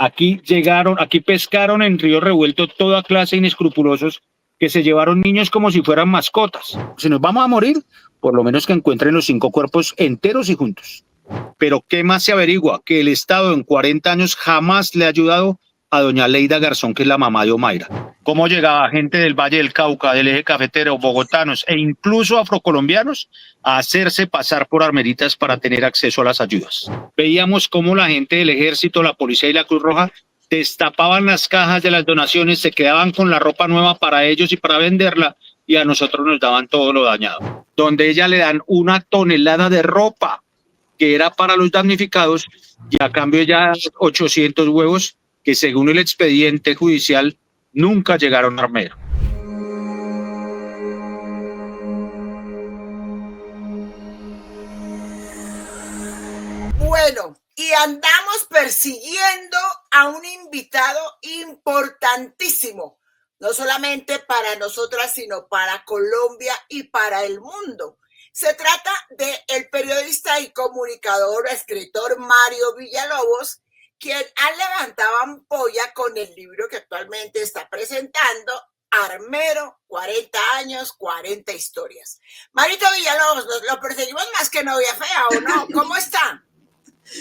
Aquí llegaron, aquí pescaron en Río Revuelto toda clase de inescrupulosos que se llevaron niños como si fueran mascotas. Si nos vamos a morir, por lo menos que encuentren los 5 cuerpos enteros y juntos. Pero ¿qué más se averigua? Que el Estado en 40 años jamás le ha ayudado a doña Leida Garzón, que es la mamá de Omaira. ¿Cómo llegaba gente del Valle del Cauca, del eje cafetero, bogotanos e incluso afrocolombianos a hacerse pasar por armeritas para tener acceso a las ayudas? Veíamos cómo la gente del ejército, la policía y la Cruz Roja destapaban las cajas de las donaciones, se quedaban con la ropa nueva para ellos y para venderla, y a nosotros nos daban todo lo dañado. Donde ella le dan 1 tonelada de ropa que era para los damnificados, y a cambio ya 800 huevos que según el expediente judicial nunca llegaron a Armero. Bueno, y andamos persiguiendo a un invitado importantísimo, no solamente para nosotras, sino para Colombia y para el mundo. Se trata del periodista y comunicador, escritor Mario Villalobos, quien ha levantado ampolla con el libro que actualmente está presentando, Armero, 40 años, 40 historias. Marito Villalobos, lo perseguimos más que novia fea, ¿o no? ¿Cómo está?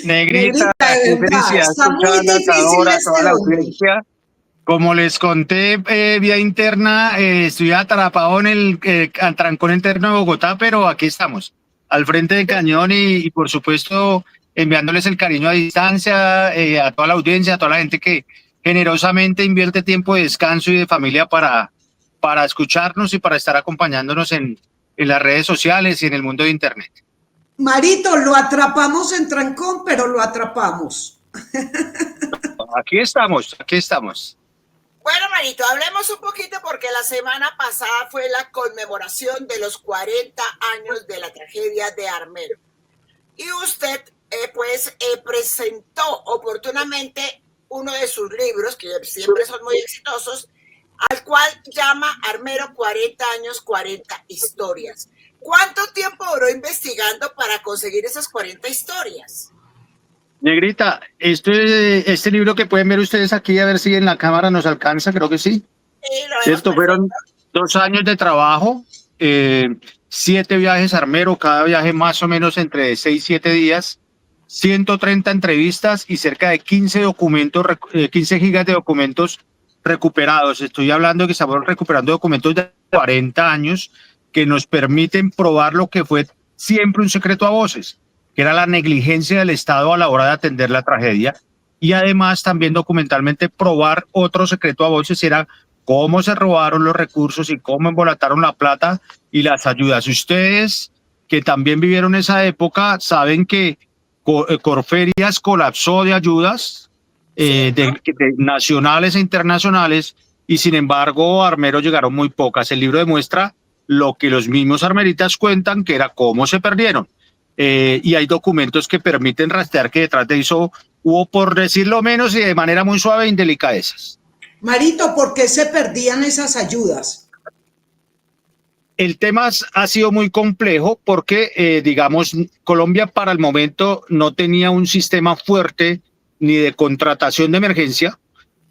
Negrita, Felicia, está muy difícil toda la audiencia. Como les conté vía interna, estoy atrapado en el trancón interno de Bogotá, pero aquí estamos, al frente del cañón y por supuesto enviándoles el cariño a distancia, a toda la audiencia, a toda la gente que generosamente invierte tiempo de descanso y de familia para escucharnos y para estar acompañándonos en las redes sociales y en el mundo de internet. Marito, lo atrapamos en trancón, pero lo atrapamos. Aquí estamos, aquí estamos. Bueno, Marito, hablemos un poquito porque la semana pasada fue la conmemoración de los 40 años de la tragedia de Armero. Y usted, presentó oportunamente uno de sus libros, que siempre son muy exitosos, al cual llama Armero 40 años, 40 historias. ¿Cuánto tiempo duró investigando para conseguir esas 40 historias? Negrita, este libro que pueden ver ustedes aquí, a ver si en la cámara nos alcanza, creo que sí. Sí, ¿Cierto? Fueron 2 años de trabajo, 7 viajes a Armero, cada viaje más o menos entre 6 y 7 días, 130 entrevistas y cerca de 15 documentos, 15 gigas de documentos recuperados. Estoy hablando de que estamos recuperando documentos de 40 años que nos permiten probar lo que fue siempre un secreto a voces, que era la negligencia del Estado a la hora de atender la tragedia, y además también documentalmente probar otro secreto a voces, era cómo se robaron los recursos y cómo embolataron la plata y las ayudas. Ustedes que también vivieron esa época saben que Corferias colapsó de ayudas de nacionales e internacionales, y sin embargo a Armero llegaron muy pocas. El libro demuestra lo que los mismos armeritas cuentan, que era cómo se perdieron. Y hay documentos que permiten rastrear que detrás de eso hubo, por decirlo menos y de manera muy suave, indelicadezas. Marito, ¿por qué se perdían esas ayudas? El tema ha sido muy complejo porque, digamos, Colombia para el momento no tenía un sistema fuerte ni de contratación de emergencia.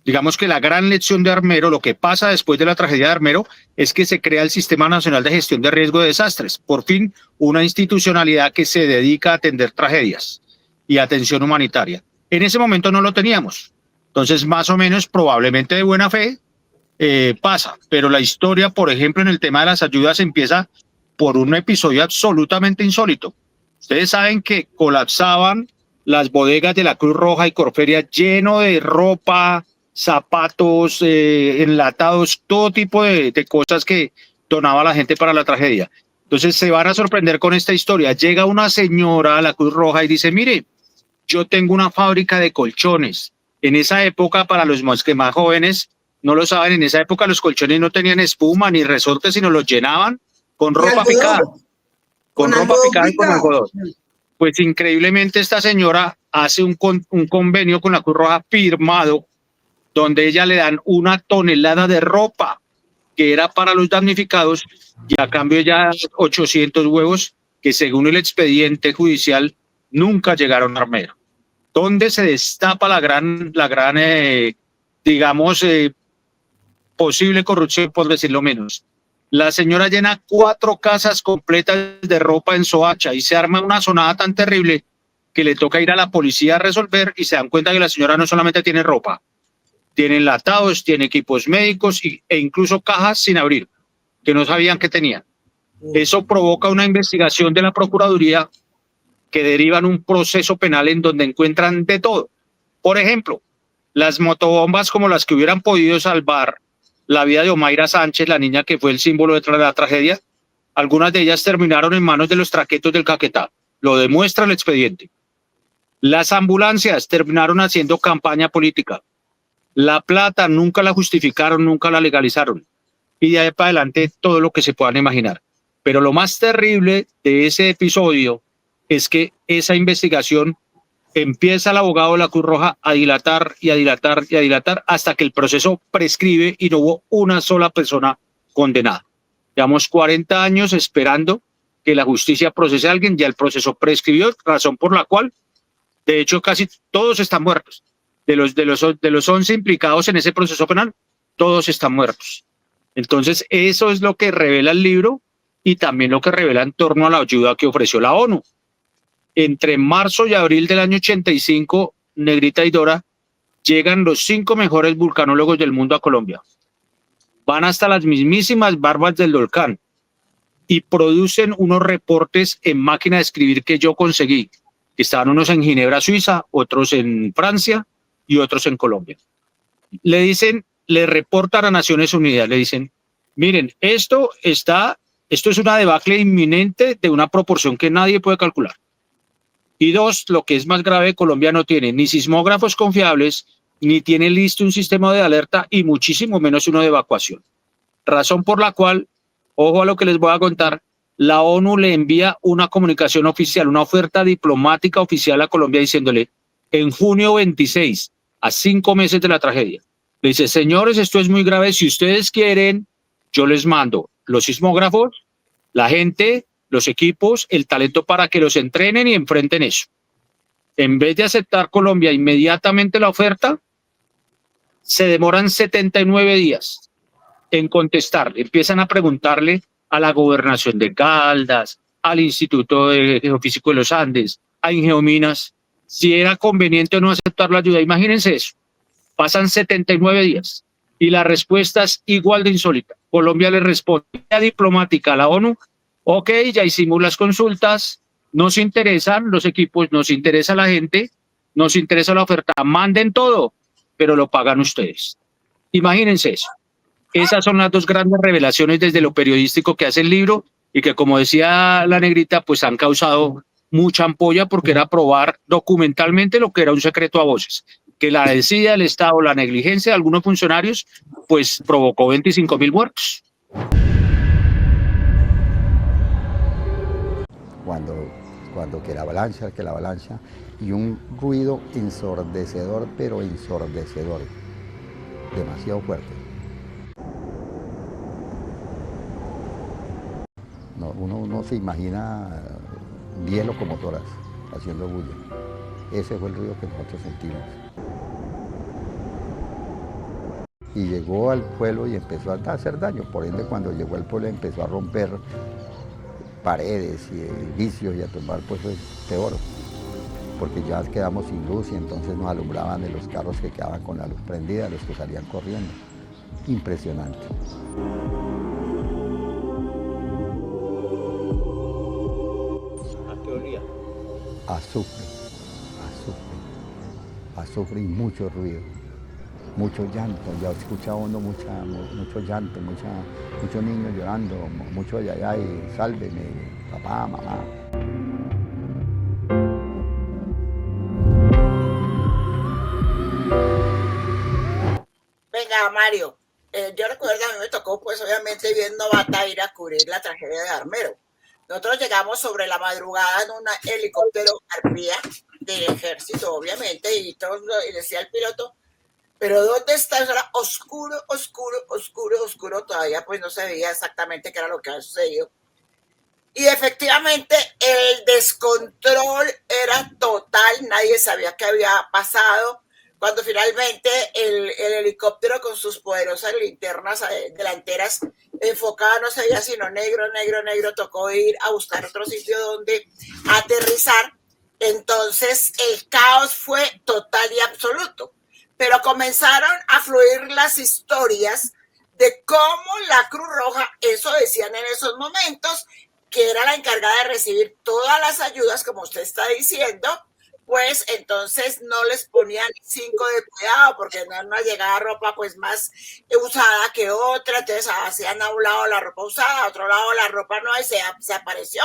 Digamos que la gran lección de Armero, lo que pasa después de la tragedia de Armero, es que se crea el Sistema Nacional de Gestión de Riesgo de Desastres. Por fin, una institucionalidad que se dedica a atender tragedias y atención humanitaria. En ese momento no lo teníamos. Entonces, más o menos, probablemente de buena fe, pasa. Pero la historia, por ejemplo, en el tema de las ayudas, empieza por un episodio absolutamente insólito. Ustedes saben que colapsaban las bodegas de la Cruz Roja y Corferia lleno de ropa, zapatos, enlatados, todo tipo de cosas que donaba la gente para la tragedia. Entonces se van a sorprender con esta historia. Llega una señora a la Cruz Roja y dice, mire, yo tengo una fábrica de colchones. En esa época, para los más jóvenes, no lo saben, en esa época los colchones no tenían espuma ni resortes, sino los llenaban con ropa picada. Con ropa picada y con algodón. Pues increíblemente esta señora hace un convenio con la Cruz Roja firmado, donde ella le dan 1 tonelada de ropa que era para los damnificados, y a cambio ya 800 huevos que según el expediente judicial nunca llegaron a Armero. donde se destapa digamos, posible corrupción, por decirlo menos. La señora llena 4 casas completas de ropa en Soacha y se arma una sonada tan terrible que le toca ir a la policía a resolver y se dan cuenta que la señora no solamente tiene ropa, tiene enlatados, tiene equipos médicos e incluso cajas sin abrir, que no sabían que tenían. Eso provoca una investigación de la Procuraduría que deriva en un proceso penal en donde encuentran de todo. Por ejemplo, las motobombas como las que hubieran podido salvar la vida de Omaira Sánchez, la niña que fue el símbolo detrás de la tragedia, algunas de ellas terminaron en manos de los traquetos del Caquetá. Lo demuestra el expediente. Las ambulancias terminaron haciendo campaña política. La plata nunca la justificaron, nunca la legalizaron. Y de ahí para adelante todo lo que se puedan imaginar. Pero lo más terrible de ese episodio es que esa investigación empieza el abogado de la Cruz Roja a dilatar y a dilatar y a dilatar hasta que el proceso prescribe y no hubo una sola persona condenada. Llevamos 40 años esperando que la justicia procese a alguien, ya el proceso prescribió, razón por la cual, de hecho, casi todos están muertos. De los 11 implicados en ese proceso penal, todos están muertos. Entonces, eso es lo que revela el libro y también lo que revela en torno a la ayuda que ofreció la ONU. Entre marzo y abril del año 85, Negrita y Dora, llegan los 5 mejores vulcanólogos del mundo a Colombia. Van hasta las mismísimas barbas del volcán y producen unos reportes en máquina de escribir que yo conseguí. Estaban unos en Ginebra, Suiza, otros en Francia y otros en Colombia. Le reportan a Naciones Unidas, le dicen, miren, esto es una debacle inminente de una proporción que nadie puede calcular. Y 2, lo que es más grave, Colombia no tiene ni sismógrafos confiables, ni tiene listo un sistema de alerta y muchísimo menos uno de evacuación. Razón por la cual, ojo a lo que les voy a contar, la ONU le envía una comunicación oficial, una oferta diplomática oficial a Colombia diciéndole, en junio 26, a 5 meses de la tragedia, le dice, señores, esto es muy grave, si ustedes quieren, yo les mando los sismógrafos, la gente, los equipos, el talento para que los entrenen y enfrenten eso. En vez de aceptar Colombia inmediatamente la oferta, se demoran 79 días en contestar. Empiezan a preguntarle a la Gobernación de Caldas, al Instituto Geofísico de los Andes, a Ingeominas, si era conveniente o no aceptar la ayuda. Imagínense eso. Pasan 79 días y la respuesta es igual de insólita. Colombia le responde a diplomática a la ONU, ok, ya hicimos las consultas, nos interesan los equipos, nos interesa la gente, nos interesa la oferta, manden todo, pero lo pagan ustedes. Imagínense eso. Esas son las 2 grandes revelaciones desde lo periodístico que hace el libro y que, como decía la Negrita, pues han causado mucha ampolla porque era probar documentalmente lo que era un secreto a voces. Que la desidia del Estado, la negligencia de algunos funcionarios, pues provocó 25.000 muertos. Cuando que la avalancha, y un ruido ensordecedor, pero ensordecedor, demasiado fuerte. No, uno se imagina 10 locomotoras haciendo bulla. Ese fue el ruido que nosotros sentimos. Y llegó al pueblo y empezó a hacer daño. Por ende, cuando llegó al pueblo empezó a romper paredes y edificios y a tumbar, pues fue peor, porque ya quedamos sin luz y entonces nos alumbraban de los carros que quedaban con la luz prendida, los que salían corriendo. Impresionante. ¿A qué olía? Azufre y mucho ruido, mucho llanto. Ya escucha uno mucho llanto, muchos niños llorando, mucho ay, sálveme, papá, mamá. Venga, Mario, yo recuerdo, a mí me tocó, pues obviamente viendo Bata ir a cubrir la tragedia de Armero. Nosotros llegamos sobre la madrugada en un helicóptero arpía del ejército, obviamente, y decía el piloto, pero ¿dónde está? Eso era oscuro, oscuro, oscuro, oscuro, todavía pues no se veía exactamente qué era lo que había sucedido. Y efectivamente el descontrol era total, nadie sabía qué había pasado. Cuando finalmente el helicóptero con sus poderosas linternas delanteras enfocada no se veía sino negro, negro, negro, tocó ir a buscar otro sitio donde aterrizar. Entonces el caos fue total y absoluto. Pero comenzaron a fluir las historias de cómo la Cruz Roja, eso decían en esos momentos, que era la encargada de recibir todas las ayudas, como usted está diciendo, pues entonces no les ponían 5 de cuidado porque no llegaba ropa pues más usada que otra, entonces hacían a un lado la ropa usada, a otro lado la ropa nueva y se apareció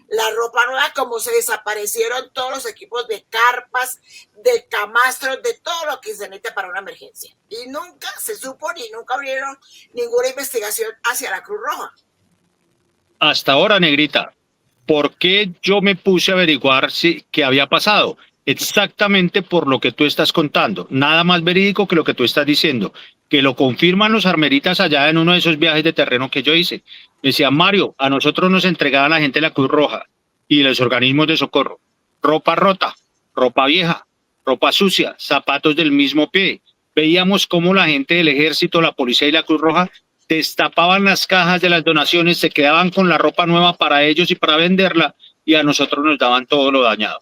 la ropa nueva, como se desaparecieron todos los equipos de carpas, de camastros, de todo lo que se necesita para una emergencia. Y nunca se supo ni nunca abrieron ninguna investigación hacia la Cruz Roja. Hasta ahora, Negrita, ¿por qué yo me puse a averiguar qué había pasado? Exactamente por lo que tú estás contando, nada más verídico que lo que tú estás diciendo, que lo confirman los armeritas allá en uno de esos viajes de terreno que yo hice. Decían, Mario, a nosotros nos entregaban la gente de la Cruz Roja y los organismos de socorro, ropa rota, ropa vieja, ropa sucia, zapatos del mismo pie. Veíamos cómo la gente del ejército, la policía y la Cruz Roja destapaban las cajas de las donaciones, se quedaban con la ropa nueva para ellos y para venderla, y a nosotros nos daban todo lo dañado.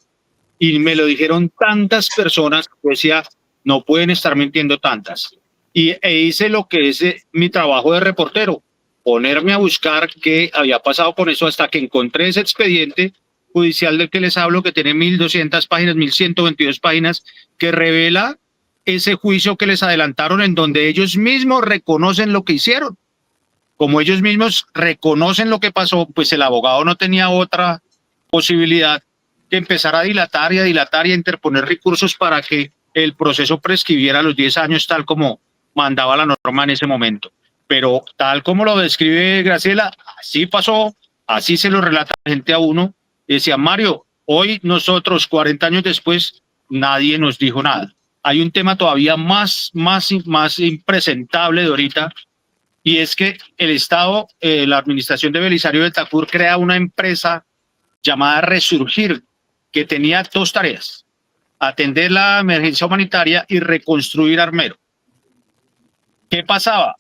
Y me lo dijeron tantas personas, yo decía, no pueden estar mintiendo tantas. E hice lo que es mi trabajo de reportero, ponerme a buscar qué había pasado con eso hasta que encontré ese expediente judicial del que les hablo, que tiene 1.200 páginas, 1.122 páginas, que revela ese juicio que les adelantaron en donde ellos mismos reconocen lo que hicieron. Como ellos mismos reconocen lo que pasó, pues el abogado no tenía otra posibilidad que empezar a dilatar y a interponer recursos para que el proceso prescribiera a los 10 años tal como mandaba la norma en ese momento. Pero tal como lo describe Graciela, así pasó, así se lo relata la gente a uno. Decía, Mario, hoy nosotros, 40 años después, nadie nos dijo nada. Hay un tema todavía más impresentable de ahorita, y es que el Estado, la administración de Belisario Betacur, crea una empresa llamada Resurgir, que tenía 2 tareas: atender la emergencia humanitaria y reconstruir Armero. ¿Qué pasaba?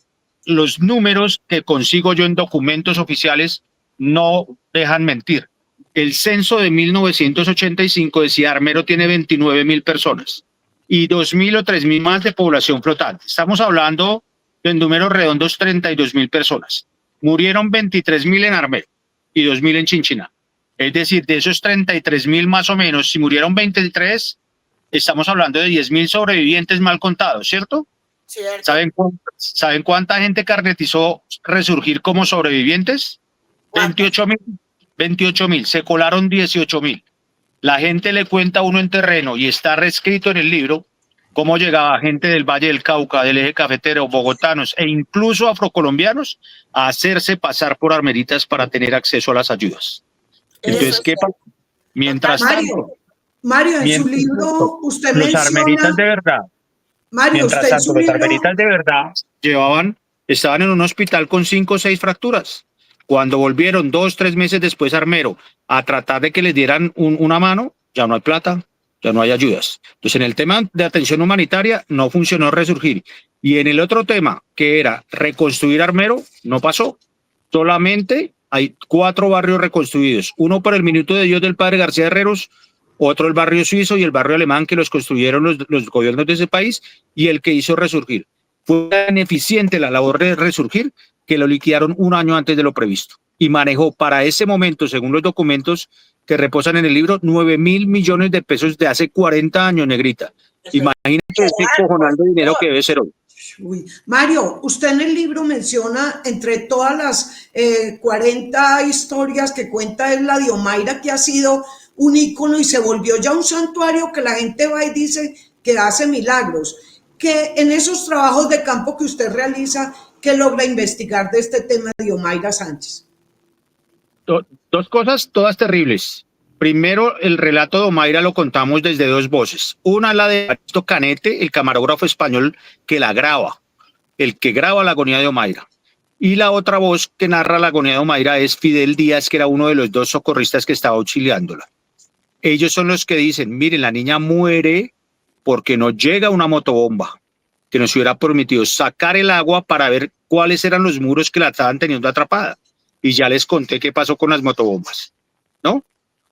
Los números que consigo yo en documentos oficiales no dejan mentir. El censo de 1985 decía Armero tiene 29.000 personas y 2.000 o 3.000 más de población flotante. Estamos hablando de números redondos, 32.000 personas. Murieron 23.000 en Armero y 2.000 en Chinchiná. Es decir, de esos 33.000 más o menos, si murieron 23, estamos hablando de 10.000 sobrevivientes mal contados, ¿cierto? Cierto. ¿Saben cuánta gente carnetizó Resurgir como sobrevivientes? 28.000. 28.000, se colaron 18.000. La gente le cuenta a uno en terreno, y está reescrito en el libro, cómo llegaba gente del Valle del Cauca, del eje cafetero, bogotanos e incluso afrocolombianos a hacerse pasar por armeritas para tener acceso a las ayudas. Entonces, ¿qué pasa? Mientras tanto, Mario, en su libro usted los menciona... armeritas de verdad, Mario, mientras usted en tanto, su los libro... armeritas de verdad estaban en un hospital con 5 o 6 fracturas. Cuando volvieron 2 o 3 meses después a Armero a tratar de que les dieran una mano, ya no hay plata, ya no hay ayudas. Entonces, en el tema de atención humanitaria no funcionó Resurgir. Y en el otro tema, que era reconstruir Armero, no pasó. Solamente hay 4 barrios reconstruidos. Uno por el Minuto de Dios del Padre García Herreros, otro el barrio suizo y el barrio alemán, que los construyeron los gobiernos de ese país, y el que hizo Resurgir. Fue tan eficiente la labor de Resurgir que lo liquidaron 1 año antes de lo previsto y manejó para ese momento, según los documentos que reposan en el libro, 9.000 millones de pesos de hace 40 años, Negrita. Imagínate ese cojonando dinero que debe ser hoy. Uy. Mario, usted en el libro menciona, entre todas las 40 historias que cuenta, es la de Omaira, que ha sido un ícono y se volvió ya un santuario que la gente va y dice que hace milagros. Que en esos trabajos de campo que usted realiza, ¿qué logra investigar de este tema de Omaira Sánchez? 2 cosas todas terribles. Primero, el relato de Omaira lo contamos desde 2 voces. Una, la de Ernesto Canete, el camarógrafo español que la graba, el que graba la agonía de Omaira. Y la otra voz que narra la agonía de Omaira es Fidel Díaz, que era uno de los dos socorristas que estaba auxiliándola. Ellos son los que dicen, miren, la niña muere porque no llega una motobomba, que nos hubiera permitido sacar el agua para ver cuáles eran los muros que la estaban teniendo atrapada. Y ya les conté qué pasó con las motobombas, ¿no?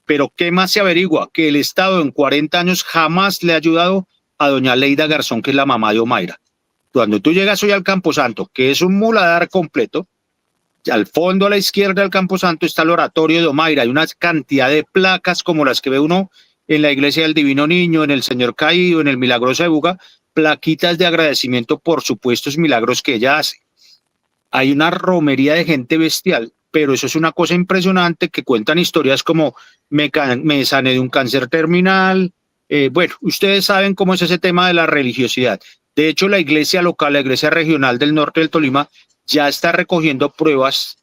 Pero ¿qué más se averigua? Que el Estado en 40 años jamás le ha ayudado a doña Leida Garzón, que es la mamá de Omaira. Cuando tú llegas hoy al Camposanto, que es un muladar completo, al fondo a la izquierda del Camposanto está el oratorio de Omaira. Hay una cantidad de placas como las que ve uno en la iglesia del Divino Niño, en el Señor Caído, en el Milagroso de Buga, plaquitas de agradecimiento por supuestos milagros que ella hace. Hay una romería de gente bestial, pero eso es una cosa impresionante, que cuentan historias como me sané de un cáncer terminal. Bueno, ustedes saben cómo es ese tema de la religiosidad. De hecho, la iglesia local, la iglesia regional del norte del Tolima, ya está recogiendo pruebas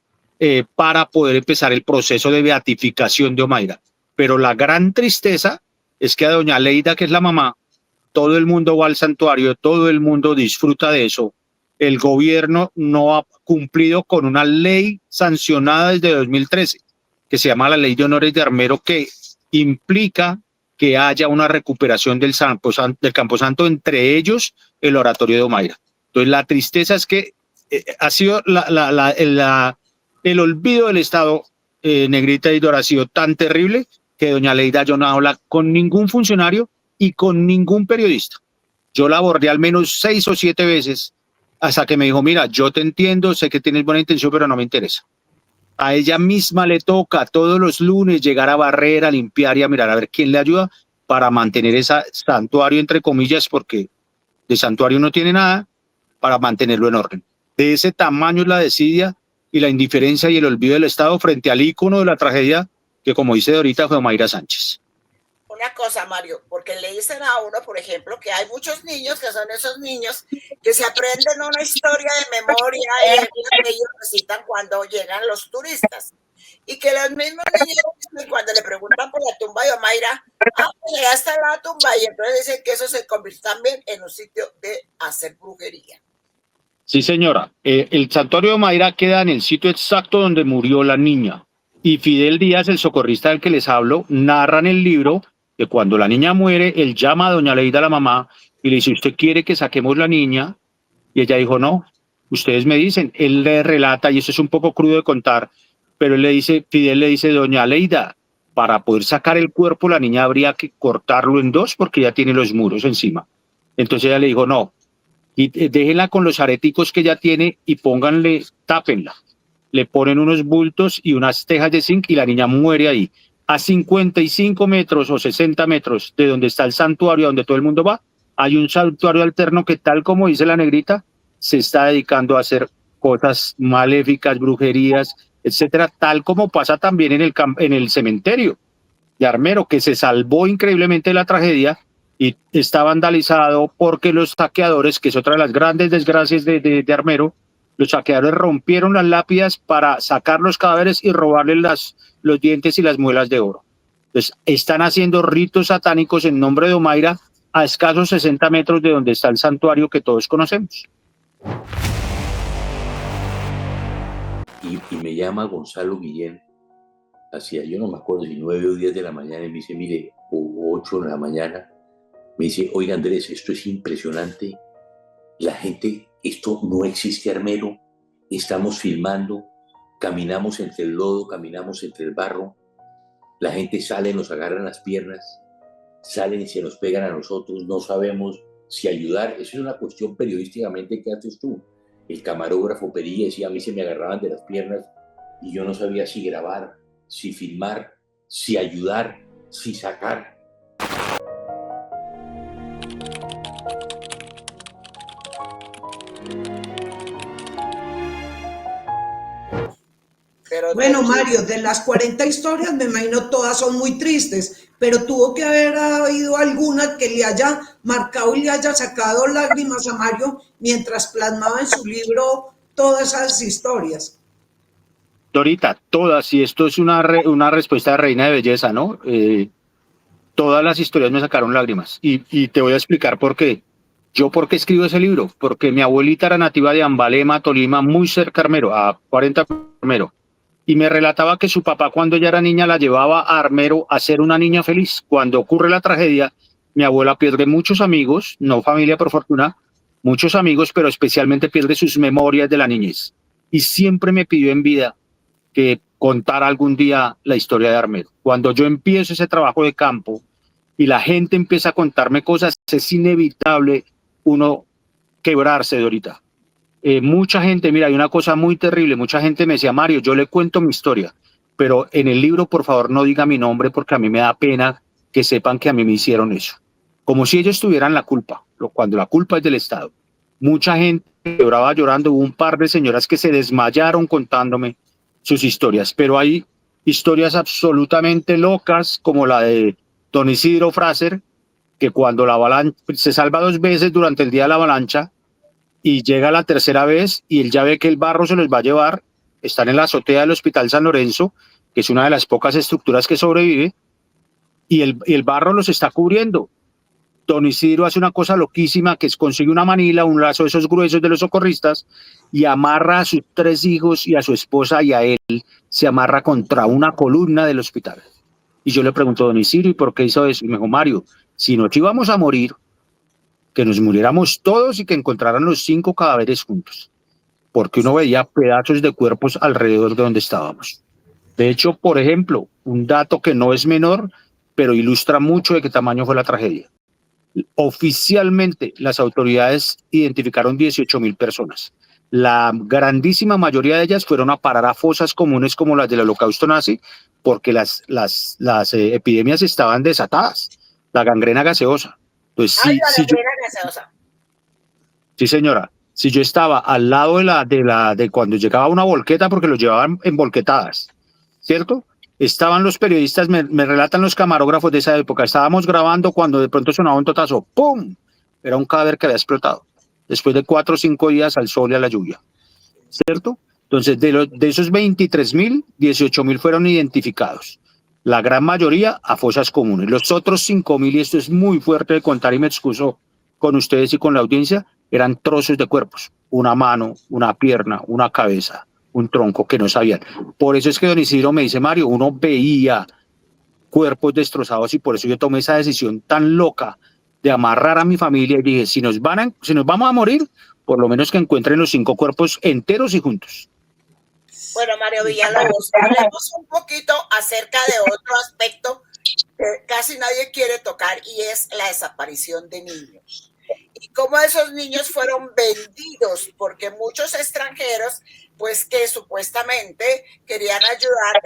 para poder empezar el proceso de beatificación de Omaira. Pero la gran tristeza es que a doña Leida, que es la mamá, todo el mundo va al santuario, todo el mundo disfruta de eso. El gobierno no ha cumplido con una ley sancionada desde 2013, que se llama la Ley de Honores de Armero, que implica que haya una recuperación del Camposanto, entre ellos el oratorio de Omaira. Entonces la tristeza es que ha sido el olvido del Estado, Negrita y Dora, ha sido tan terrible que doña Leida yo no habla con ningún funcionario y con ningún periodista. Yo la abordé al menos 6 o 7 veces hasta que me dijo, mira, yo te entiendo, sé que tienes buena intención, pero no me interesa. A ella misma le toca todos los lunes llegar a barrer, a limpiar y a mirar a ver quién le ayuda para mantener ese santuario, entre comillas, porque de santuario no tiene nada, para mantenerlo en orden. De ese tamaño es la desidia y la indiferencia y el olvido del Estado frente al ícono de la tragedia que, como dice Dorita, fue Omaira Sánchez. Una cosa, Mario, porque le dicen a uno, por ejemplo, que hay muchos niños que son esos niños que se aprenden una historia de memoria que ellos recitan cuando llegan los turistas. Y que los mismos niños, cuando le preguntan por la tumba de Omaira, pues ya está la tumba, y entonces dicen que eso se convierte también en un sitio de hacer brujería. Sí, señora. El santuario de Omaira queda en el sitio exacto donde murió la niña. Y Fidel Díaz, el socorrista del que les hablo, narra en el libro que cuando la niña muere, él llama a doña Leida, la mamá, y le dice, ¿usted quiere que saquemos la niña? Y ella dijo, no, ustedes me dicen. Él le relata, y eso es un poco crudo de contar, pero él le dice, Fidel le dice, doña Leida, para poder sacar el cuerpo, la niña habría que cortarlo en 2 porque ya tiene los muros encima. Entonces ella le dijo, no, y déjenla con los areticos que ella tiene y pónganle, tápenla. Le ponen unos bultos y unas tejas de zinc y la niña muere ahí. A 55 metros o 60 metros de donde está el santuario, donde todo el mundo va, hay un santuario alterno que, tal como dice la Negrita, se está dedicando a hacer cosas maléficas, brujerías, etcétera, tal como pasa también en el cementerio de Armero, que se salvó increíblemente de la tragedia y está vandalizado porque los saqueadores, que es otra de las grandes desgracias de Armero, los saqueadores rompieron las lápidas para sacar los cadáveres y robarles los dientes y las muelas de oro. Entonces, están haciendo ritos satánicos en nombre de Omaira a escasos 60 metros de donde está el santuario que todos conocemos. Y me llama Gonzalo Guillén, hacia, yo no me acuerdo si 9 o 10 de la mañana, y me dice, mire, o 8 de la mañana, me dice, oiga Andrés, esto es impresionante, la gente, esto no existe, Armero, estamos filmando, caminamos entre el lodo, caminamos entre el barro, la gente sale, nos agarran las piernas, salen y se nos pegan a nosotros, no sabemos si ayudar. Eso es una cuestión periodísticamente que haces tú. El camarógrafo pedía, decía, a mí se me agarraban de las piernas y yo no sabía si grabar, si filmar, si ayudar, si sacar. Bueno, Mario, de las 40 historias, me imagino todas son muy tristes, pero tuvo que haber habido alguna que le haya marcado y le haya sacado lágrimas a Mario mientras plasmaba en su libro todas esas historias. Dorita, todas, y esto es una respuesta de reina de belleza, ¿no? Todas las historias me sacaron lágrimas, y te voy a explicar por qué. ¿Yo por qué escribo ese libro? Porque mi abuelita era nativa de Ambalema, Tolima, muy cerca a Armero, a 40 Armero. Y me relataba que su papá, cuando ella era niña, la llevaba a Armero a ser una niña feliz. Cuando ocurre la tragedia, mi abuela pierde muchos amigos, no familia por fortuna, muchos amigos, pero especialmente pierde sus memorias de la niñez. Y siempre me pidió en vida que contara algún día la historia de Armero. Cuando yo empiezo ese trabajo de campo y la gente empieza a contarme cosas, es inevitable uno quebrarse de ahorita. Mucha gente, mira, hay una cosa muy terrible, mucha gente me decía, Mario, yo le cuento mi historia, pero en el libro, por favor, no diga mi nombre porque a mí me da pena que sepan que a mí me hicieron eso. Como si ellos tuvieran la culpa, cuando la culpa es del Estado. Mucha gente lloraba llorando, hubo un par de señoras que se desmayaron contándome sus historias, pero hay historias absolutamente locas, como la de don Isidro Fraser, que cuando la avalancha se salva 2 veces durante el día de la avalancha y llega la tercera vez y él ya ve que el barro se los va a llevar, están en la azotea del Hospital San Lorenzo, que es una de las pocas estructuras que sobrevive, y el barro los está cubriendo. Don Isidro hace una cosa loquísima, que es consigue una manila, un lazo de esos gruesos de los socorristas, y amarra a sus 3 hijos y a su esposa y a él, se amarra contra una columna del hospital. Y yo le pregunto a don Isidro, ¿y por qué hizo eso? Y me dijo, Mario, si nos íbamos a morir, que nos muriéramos todos y que encontraran los 5 cadáveres juntos, porque uno veía pedazos de cuerpos alrededor de donde estábamos. De hecho, por ejemplo, un dato que no es menor, pero ilustra mucho de qué tamaño fue la tragedia. Oficialmente, las autoridades identificaron 18,000 personas. La grandísima mayoría de ellas fueron a parar a fosas comunes como las del Holocausto nazi, porque las epidemias estaban desatadas. La gangrena gaseosa. Entonces, sí, señora. Si yo estaba al lado de cuando llegaba una volqueta, porque los llevaban en volquetadas, ¿cierto? Estaban los periodistas, me relatan los camarógrafos de esa época, estábamos grabando cuando de pronto sonaba un totazo, ¡pum! Era un cadáver que había explotado, después de 4 o 5 días al sol y a la lluvia, ¿cierto? Entonces, de esos 23,000, 18,000 fueron identificados, la gran mayoría a fosas comunes. Los otros 5,000, y esto es muy fuerte de contar y me excuso con ustedes y con la audiencia, eran trozos de cuerpos, una mano, una pierna, una cabeza, un tronco que no sabían. Por eso es que don Isidro me dice, Mario, uno veía cuerpos destrozados y por eso yo tomé esa decisión tan loca de amarrar a mi familia y dije, si nos vamos a morir, por lo menos que encuentren los 5 cuerpos enteros y juntos. Bueno, Mario Villalobos, hablemos un poquito acerca de otro aspecto que casi nadie quiere tocar y es la desaparición de niños. Y cómo esos niños fueron vendidos, porque muchos extranjeros, pues que supuestamente querían ayudar,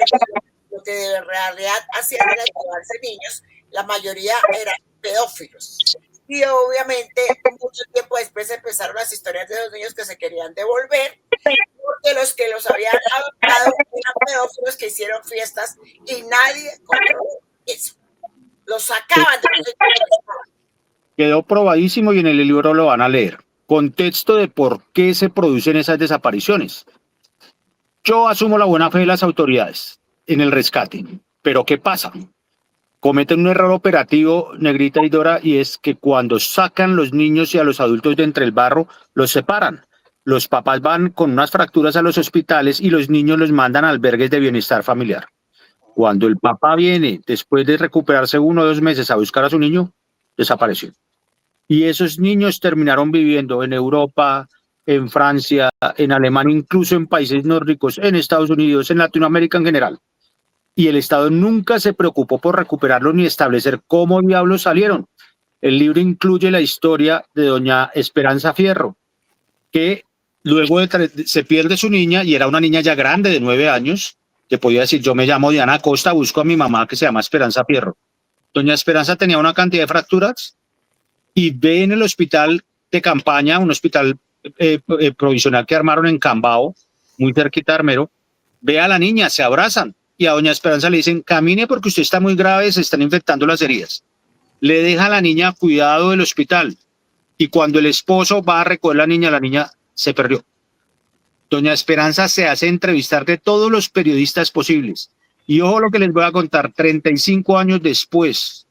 lo que de realidad hacían era llevarse niños, la mayoría eran pedófilos. Y obviamente mucho tiempo después empezaron las historias de los niños que se querían devolver, porque los que los habían adoptado eran pedófilos que hicieron fiestas y nadie controló eso. Los sacaban de los sitios. Quedó probadísimo y en el libro lo van a leer. Contexto de por qué se producen esas desapariciones. Yo asumo la buena fe de las autoridades en el rescate, pero ¿qué pasa? Cometen un error operativo, Negrita y Dora, y es que cuando sacan los niños y a los adultos de entre el barro, los separan. Los papás van con unas fracturas a los hospitales y los niños los mandan a albergues de bienestar familiar. Cuando el papá viene, después de recuperarse 1 o 2 meses a buscar a su niño, desapareció. Y esos niños terminaron viviendo en Europa, en Francia, en Alemania, incluso en países nórdicos, en Estados Unidos, en Latinoamérica en general. Y el Estado nunca se preocupó por recuperarlos ni establecer cómo diablos salieron. El libro incluye la historia de doña Esperanza Fierro, que luego se pierde su niña, y era una niña ya grande de 9 años, que podía decir, yo me llamo Diana Costa, busco a mi mamá que se llama Esperanza Fierro. Doña Esperanza tenía una cantidad de fracturas y ve en el hospital de campaña, un hospital provisional que armaron en Cambao, muy cerquita de Armero, ve a la niña, se abrazan y a doña Esperanza le dicen, camine porque usted está muy grave, se están infectando las heridas. Le deja a la niña a cuidado del hospital y cuando el esposo va a recoger a la niña se perdió. Doña Esperanza se hace entrevistar de todos los periodistas posibles. Y ojo lo que les voy a contar, 35 años después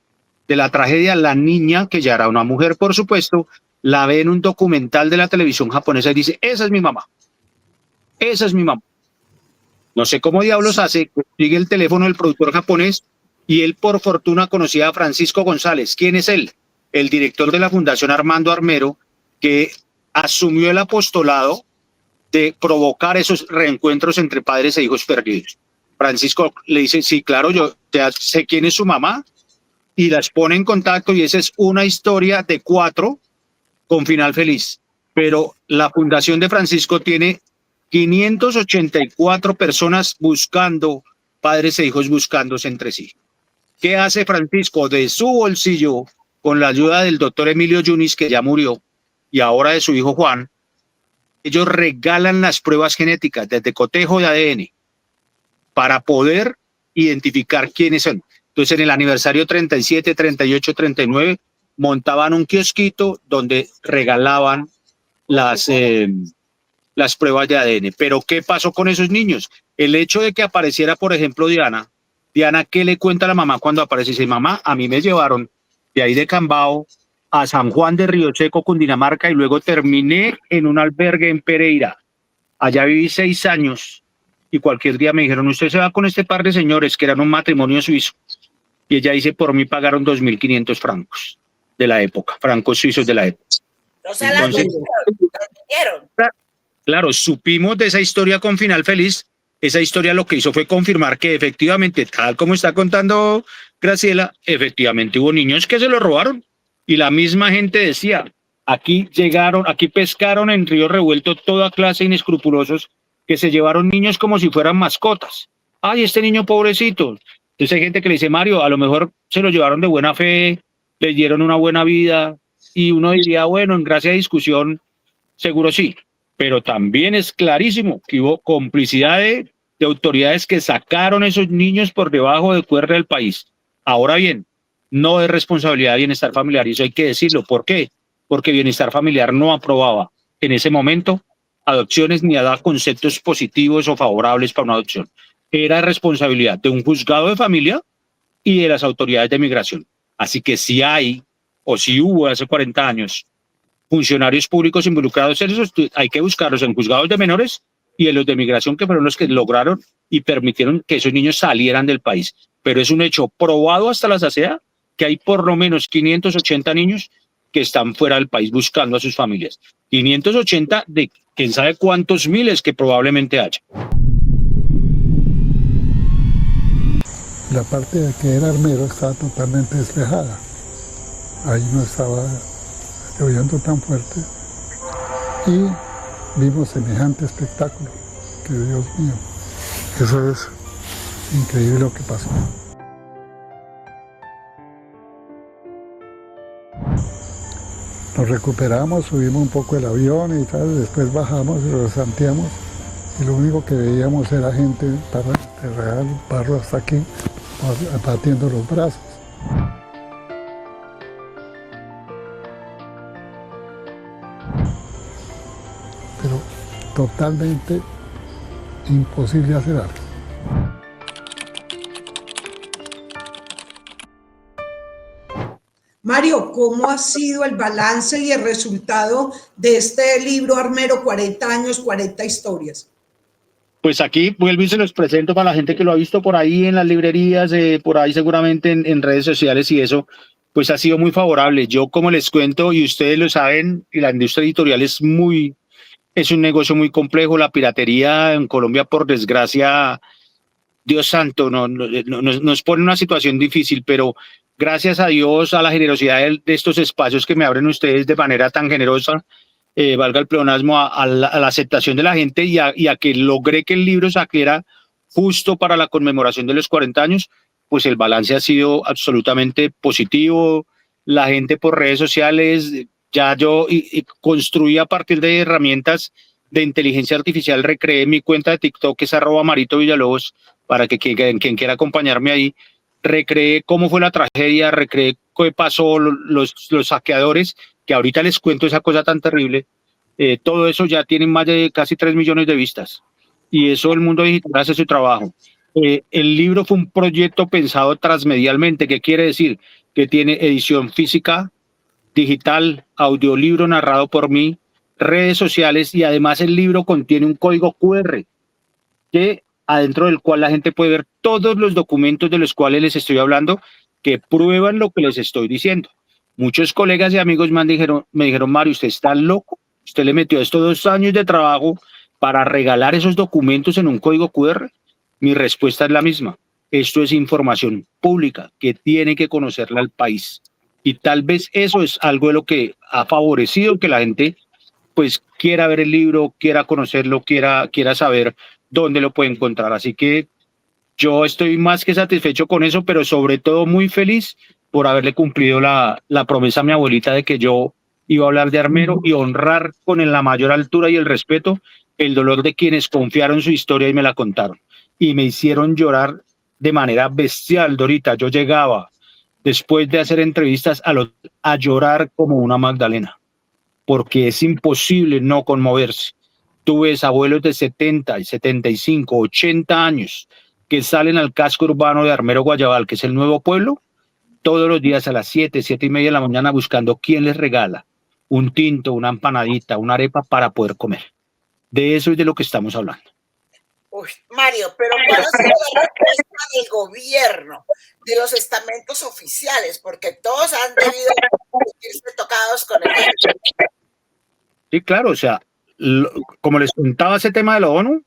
de la tragedia, la niña, que ya era una mujer, por supuesto, la ve en un documental de la televisión japonesa y dice, esa es mi mamá, esa es mi mamá. No sé cómo diablos hace, consigue el teléfono del productor japonés y él por fortuna conocía a Francisco González. ¿Quién es él? El director de la Fundación Armando Armero, que asumió el apostolado de provocar esos reencuentros entre padres e hijos perdidos. Francisco le dice, sí, claro, yo ya sé quién es su mamá, y las pone en contacto, y esa es una historia de 4 con final feliz. Pero la Fundación de Francisco tiene 584 personas buscando, padres e hijos buscándose entre sí. ¿Qué hace Francisco? De su bolsillo, con la ayuda del doctor Emilio Yunis, que ya murió, y ahora de su hijo Juan, ellos regalan las pruebas genéticas desde cotejo de ADN para poder identificar quiénes son. Entonces, en el aniversario 37, 38, 39, montaban un kiosquito donde regalaban las pruebas de ADN. Pero, ¿qué pasó con esos niños? El hecho de que apareciera, por ejemplo, Diana, ¿qué le cuenta a la mamá cuando aparece? Dice, mamá, a mí me llevaron de ahí de Cambao a San Juan de Río Seco, Cundinamarca, y luego terminé en un albergue en Pereira. Allá viví 6 años y cualquier día me dijeron, usted se va con este par de señores que eran un matrimonio suizo. Y ella dice, por mí pagaron 2.500 francos de la época, francos suizos de la época. O sea, Entonces, claro, supimos de esa historia con final feliz. Esa historia lo que hizo fue confirmar que efectivamente, tal como está contando Graciela, efectivamente hubo niños que se lo robaron. Y la misma gente decía, aquí pescaron en Río Revuelto toda clase de inescrupulosos que se llevaron niños como si fueran mascotas. Ay, este niño pobrecito. Entonces hay gente que le dice, Mario, a lo mejor se lo llevaron de buena fe, les dieron una buena vida, y uno diría, bueno, en gracia de discusión, seguro sí. Pero también es clarísimo que hubo complicidad de autoridades que sacaron esos niños por debajo de cuerda del país. Ahora bien, no es responsabilidad de Bienestar Familiar, y eso hay que decirlo. ¿Por qué? Porque Bienestar Familiar no aprobaba en ese momento adopciones ni daba conceptos positivos o favorables para una adopción. Era responsabilidad de un juzgado de familia y de las autoridades de migración. Así que si hay, o si hubo hace 40 años, funcionarios públicos involucrados en eso, hay que buscarlos en juzgados de menores y en los de migración, que fueron los que lograron y permitieron que esos niños salieran del país. Pero es un hecho probado hasta la saciedad que hay por lo menos 580 niños que están fuera del país buscando a sus familias. 580 de quién sabe cuántos miles que probablemente haya. La parte de que era armero estaba totalmente despejada. Ahí no estaba lloviendo tan fuerte. Y vimos semejante espectáculo, que Dios mío, eso es increíble lo que pasó. Nos recuperamos, subimos un poco el avión y tal, después bajamos y lo santeamos, y lo único que veíamos era gente para enterrar el barro hasta aquí, batiendo los brazos. Pero totalmente imposible hacer algo. Mario, ¿cómo ha sido el balance y el resultado de este libro Armero, 40 años, 40 historias? Pues aquí vuelvo y se los presento para la gente que lo ha visto por ahí en las librerías, por ahí seguramente en redes sociales y eso, pues ha sido muy favorable. Yo, como les cuento, y ustedes lo saben, y la industria editorial es un negocio muy complejo. La piratería en Colombia, por desgracia, Dios santo, nos pone en una situación difícil, pero gracias a Dios, a la generosidad de estos espacios que me abren ustedes de manera tan generosa, valga el pleonasmo, a la aceptación de la gente y a que logré que el libro saliera justo para la conmemoración de los 40 años, pues el balance ha sido absolutamente positivo. La gente por redes sociales, ya yo construí a partir de herramientas de inteligencia artificial, recreé mi cuenta de TikTok, que es @Marito_Villalobos, para que quien quiera acompañarme ahí. Recreé cómo fue la tragedia, recreé qué pasó, los saqueadores, que ahorita les cuento esa cosa tan terrible. Todo eso ya tiene más de casi 3 millones de vistas. Y eso el mundo digital hace su trabajo. El libro fue un proyecto pensado transmedialmente. ¿Qué quiere decir? Que tiene edición física, digital, audiolibro narrado por mí, redes sociales, y además el libro contiene un código QR que adentro del cual la gente puede ver todos los documentos de los cuales les estoy hablando que prueban lo que les estoy diciendo. Muchos colegas y amigos me dijeron, Mario, usted está loco, usted le metió estos 2 años de trabajo para regalar esos documentos en un código QR. Mi respuesta es la misma. Esto es información pública que tiene que conocerla el país. Y tal vez eso es algo de lo que ha favorecido que la gente pues quiera ver el libro, quiera conocerlo, quiera saber dónde lo puede encontrar. Así que yo estoy más que satisfecho con eso, pero sobre todo muy feliz por haberle cumplido la promesa a mi abuelita de que yo iba a hablar de Armero y honrar con la mayor altura y el respeto el dolor de quienes confiaron su historia y me la contaron. Y me hicieron llorar de manera bestial, Dorita. Yo llegaba, después de hacer entrevistas, a llorar como una Magdalena, porque es imposible no conmoverse. Tú ves abuelos de 70, 75, 80 años que salen al casco urbano de Armero Guayabal, que es el nuevo pueblo, todos los días a las 7, 7:30 de la mañana buscando quién les regala un tinto, una empanadita, una arepa para poder comer. De eso es de lo que estamos hablando. Uy, Mario, pero ¿cuál ha sido la respuesta del gobierno, de los estamentos oficiales? Porque todos han debido sentirse tocados con el hecho. Sí, claro, o sea, como les contaba, ese tema de la ONU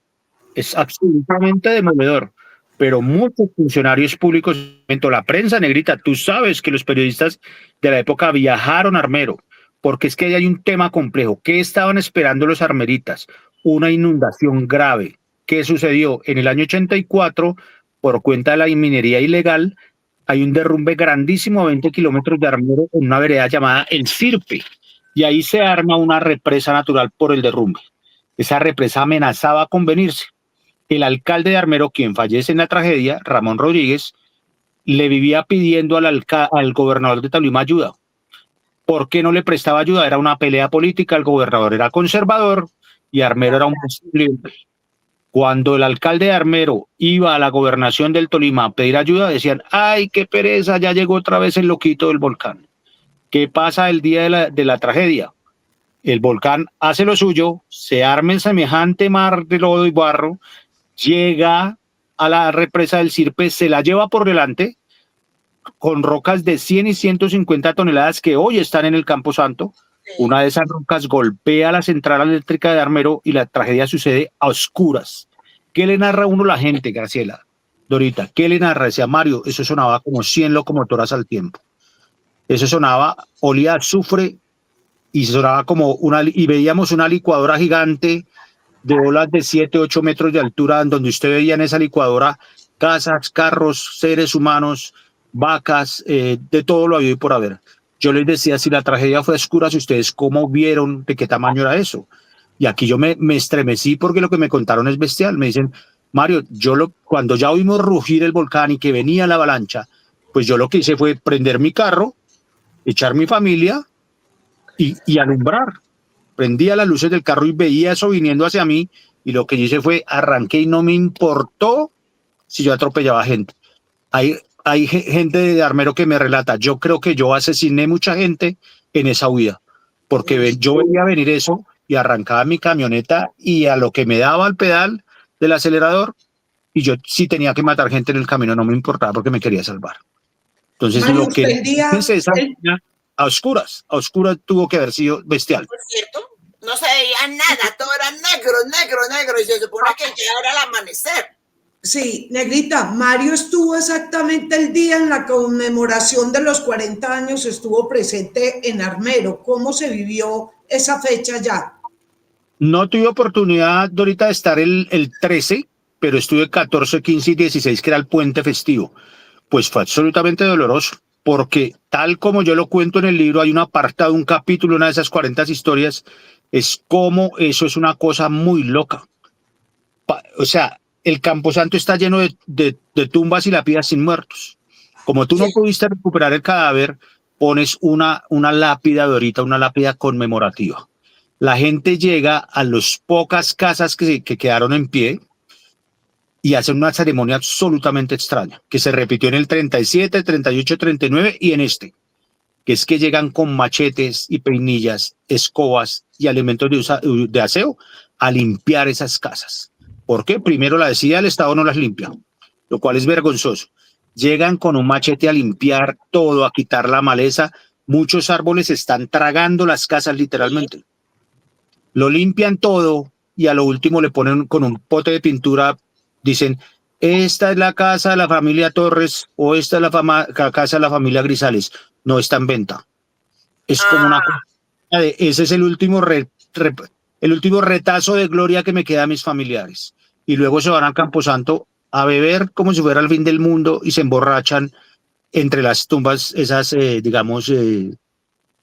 es absolutamente demoledor, pero muchos funcionarios públicos, la prensa, Negrita, tú sabes que los periodistas de la época viajaron a Armero, porque es que ahí hay un tema complejo. ¿Qué estaban esperando los armeritas? Una inundación grave. ¿Qué sucedió? En el año 84, por cuenta de la minería ilegal, hay un derrumbe grandísimo a 20 kilómetros de Armero en una vereda llamada El Sirpe, y ahí se arma una represa natural por el derrumbe. Esa represa amenazaba con venirse. El alcalde de Armero, quien fallece en la tragedia, Ramón Rodríguez, le vivía pidiendo al gobernador de Tolima ayuda. ¿Por qué no le prestaba ayuda? Era una pelea política, el gobernador era conservador y Armero era un libre. Cuando el alcalde de Armero iba a la gobernación del Tolima a pedir ayuda, decían, ¡ay, qué pereza! Ya llegó otra vez el loquito del volcán. ¿Qué pasa el día de la tragedia? El volcán hace lo suyo, se arma en semejante mar de lodo y barro, llega a la represa del Sirpe, se la lleva por delante con rocas de 100 y 150 toneladas que hoy están en el Camposanto. Una de esas rocas golpea la central eléctrica de Armero y la tragedia sucede a oscuras. ¿Qué le narra a uno la gente, Graciela? Dorita, ¿qué le narra? Decía Mario, eso sonaba como 100 locomotoras al tiempo. Eso sonaba, olía a azufre y sonaba como y veíamos una licuadora gigante de olas de 7, 8 metros de altura, en donde usted veía en esa licuadora casas, carros, seres humanos, vacas, de todo lo habido y por haber. Yo les decía, si la tragedia fue oscura, si ustedes cómo vieron de qué tamaño era eso. Y aquí yo me estremecí porque lo que me contaron es bestial. Me dicen, Mario, cuando ya oímos rugir el volcán y que venía la avalancha, pues yo lo que hice fue prender mi carro, echar mi familia y alumbrar. Prendía las luces del carro y veía eso viniendo hacia mí, y lo que hice fue arranqué y no me importó si yo atropellaba gente. Hay gente de Armero que me relata, yo creo que yo asesiné mucha gente en esa huida, porque yo veía venir eso y arrancaba mi camioneta y a lo que me daba el pedal del acelerador, y yo sí tenía que matar gente en el camino, no me importaba porque me quería salvar. Entonces Mario, lo que a oscuras tuvo que haber sido bestial. ¿Por cierto? No se veía nada, todo era negro, y se supone que ya era el amanecer. Sí, Negrita, Mario estuvo exactamente el día en la conmemoración de los 40 años, estuvo presente en Armero. ¿Cómo se vivió esa fecha ya? No tuve oportunidad, Dorita, de estar el 13, pero estuve 14, 15 y 16, que era el puente festivo. Pues fue absolutamente doloroso, porque tal como yo lo cuento en el libro, hay un apartado, un capítulo, una de esas 40 historias, es como eso es una cosa muy loca. O sea, el Camposanto está lleno de tumbas y lápidas sin muertos. Como tú no pudiste recuperar el cadáver, pones una lápida, Dorita, una lápida conmemorativa. La gente llega a las pocas casas que quedaron en pie y hacen una ceremonia absolutamente extraña, que se repitió en el 37, 38, 39 y en este. que es que llegan con machetes y peinillas, escobas y elementos de aseo a limpiar esas casas. ¿Por qué? Primero la decía, el Estado no las limpia, lo cual es vergonzoso. Llegan con un machete a limpiar todo, a quitar la maleza. Muchos árboles están tragando las casas literalmente. Lo limpian todo y a lo último le ponen con un pote de pintura, dicen, esta es la casa de la familia Torres o esta es la casa de la familia Grisales. No está en venta. Es como una cosa de, ese es el último retazo de gloria que me queda a mis familiares. Y luego se van al Camposanto a beber como si fuera el fin del mundo y se emborrachan entre las tumbas esas, digamos,